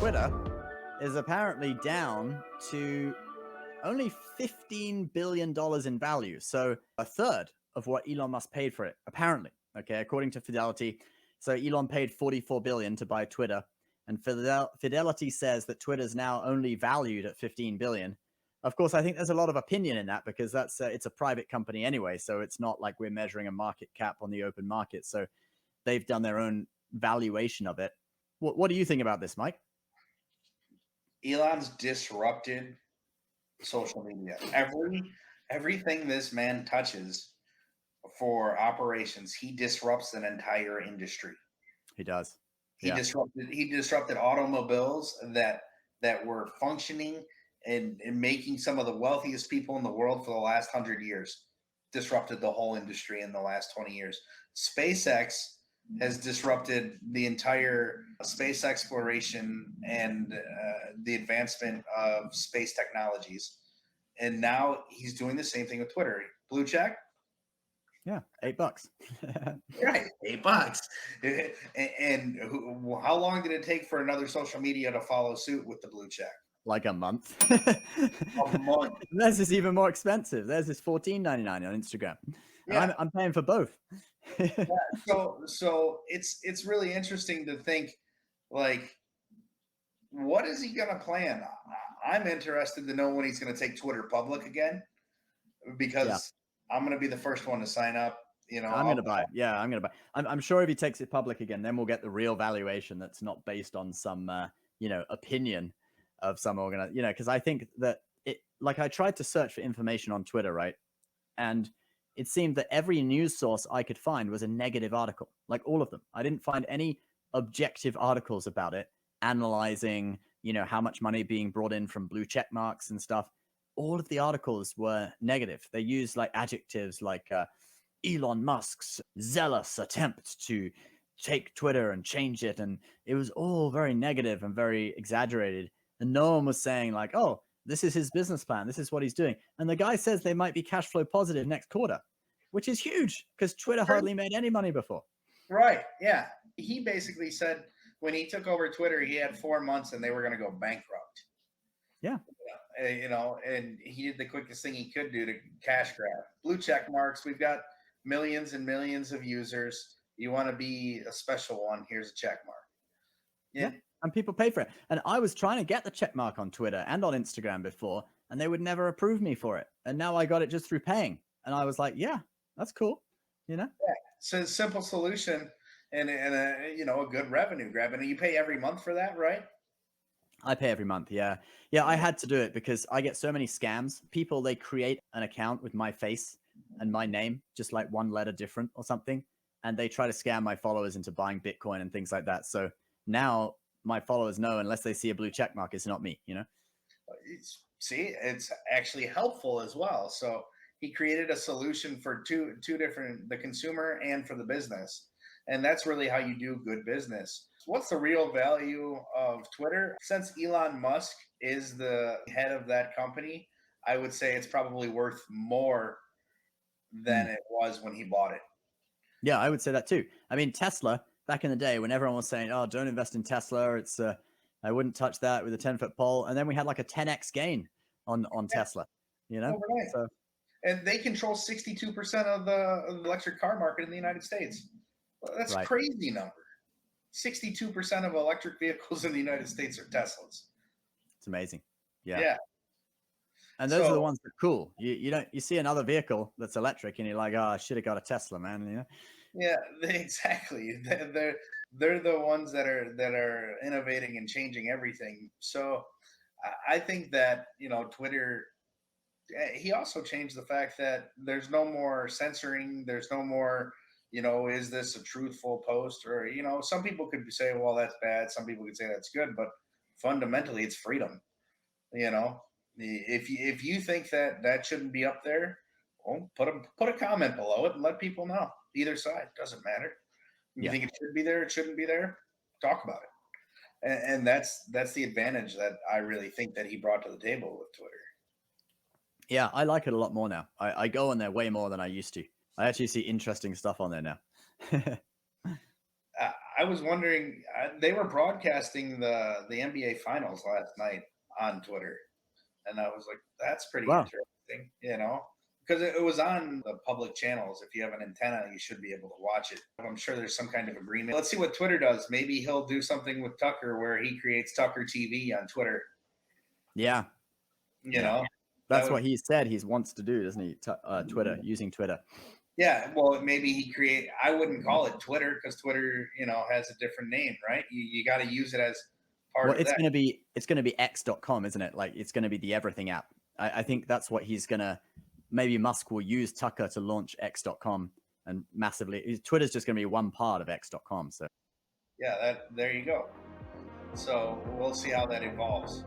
Twitter is apparently down to only $15 billion in value. So a third of what Elon Musk paid for it, apparently. Okay, according to Fidelity. So Elon paid $44 billion to buy Twitter. And Fidelity says that Twitter's now only valued at $15 billion. Of course, I think there's a lot of opinion in that because it's a private company anyway. So it's not like we're measuring a market cap on the open market. So they've done their own valuation of it. What do you think about this, Mike? Elon's disrupted social media. Everything this man touches for operations, he disrupts an entire industry. He does. He disrupted automobiles that were functioning and making some of the wealthiest people in the world for the last 100 years. Disrupted the whole industry in the last 20 years. SpaceX has disrupted the entire space exploration and the advancement of space technologies. And now he's doing the same thing with Twitter. Blue check? Yeah, $8. Right, $8. And how long did it take for another social media to follow suit with the blue check? Like a month. A month. Theirs is even more expensive. Theirs is $14.99 on Instagram. Yeah. I'm paying for both. Yeah, so it's really interesting to think, like, what is he going to plan? I'm interested to know when he's going to take Twitter public again, because I'm going to be the first one to sign up. You know, I'm going to buy. Yeah, I'm going to buy. I'm sure if he takes it public again, then we'll get the real valuation that's not based on some, opinion of some organization, because I think that I tried to search for information on Twitter, right? And it seemed that every news source I could find was a negative article, like all of them. I didn't find any objective articles about it, analyzing, how much money being brought in from blue check marks and stuff. All of the articles were negative. They used like adjectives like Elon Musk's zealous attempt to take Twitter and change it. And it was all very negative and very exaggerated. And no one was saying like, oh, this is his business plan. This is what he's doing. And the guy says they might be cash flow positive next quarter, which is huge because Twitter hardly made any money before. Right. Yeah. He basically said when he took over Twitter, he had 4 months and they were going to go bankrupt. Yeah. And he did the quickest thing he could do to cash grab. Blue check marks. We've got millions and millions of users. You want to be a special one, here's a check mark. Yeah. And people pay for it. And I was trying to get the check mark on Twitter and on Instagram before, and they would never approve me for it. And now I got it just through paying. And I was like, yeah, that's cool. Yeah. So it's a simple solution and a good revenue grab. And you pay every month for that, right? I pay every month. Yeah. Yeah. I had to do it because I get so many scams. People, they create an account with my face and my name, just like one letter different or something. And they try to scam my followers into buying Bitcoin and things like that. So now my followers know, unless they see a blue check mark, it's not me, See, it's actually helpful as well. So he created a solution for two different, the consumer and for the business. And that's really how you do good business. What's the real value of Twitter? Since Elon Musk is the head of that company, I would say it's probably worth more than it was when he bought it. Yeah, I would say that too. I mean, Tesla, back in the day when everyone was saying, oh, don't invest in Tesla, it's I wouldn't touch that with a 10-foot pole. And then we had like a 10x gain on Tesla, Overnight. So, and they control 62% of the electric car market in the United States. Well, that's a crazy number. 62% of electric vehicles in the United States are Teslas. It's amazing. Yeah. And those are the ones that are cool. You see another vehicle that's electric and you're like, oh, I should have got a Tesla, man. Yeah, exactly. They're the ones that are innovating and changing everything. So I think that, Twitter, he also changed the fact that there's no more censoring. There's no more, is this a truthful post? Or, some people could say, well, that's bad. Some people could say that's good. But fundamentally, it's freedom. If you think that shouldn't be up there, well, put a comment below it and let people know. Either side, doesn't matter. You think it should be there, it shouldn't be there, talk about it. And that's the advantage that I really think that he brought to the table with Twitter. Yeah, I like it a lot more now. I go on there way more than I used to. I actually see interesting stuff on there now. I was wondering, they were broadcasting the NBA Finals last night on Twitter, and I was like, that's pretty Wow. interesting, because it was on the public channels. If you have an antenna, you should be able to watch it. I'm sure there's some kind of agreement. Let's see what Twitter does. Maybe he'll do something with Tucker where he creates Tucker TV on Twitter. Yeah. You Yeah. know, that That's would what he said he wants to do, doesn't he? Twitter, using Twitter. Yeah, well, maybe he create. I wouldn't call it Twitter because Twitter, has a different name, right? You got to use it as part Well, of that. it's gonna be x.com, isn't it? Like it's gonna be the everything app. I think that's what he's gonna. Maybe Musk will use Tucker to launch x.com and massively. Twitter's just gonna be one part of x.com. So Yeah, there you go. So we'll see how that evolves.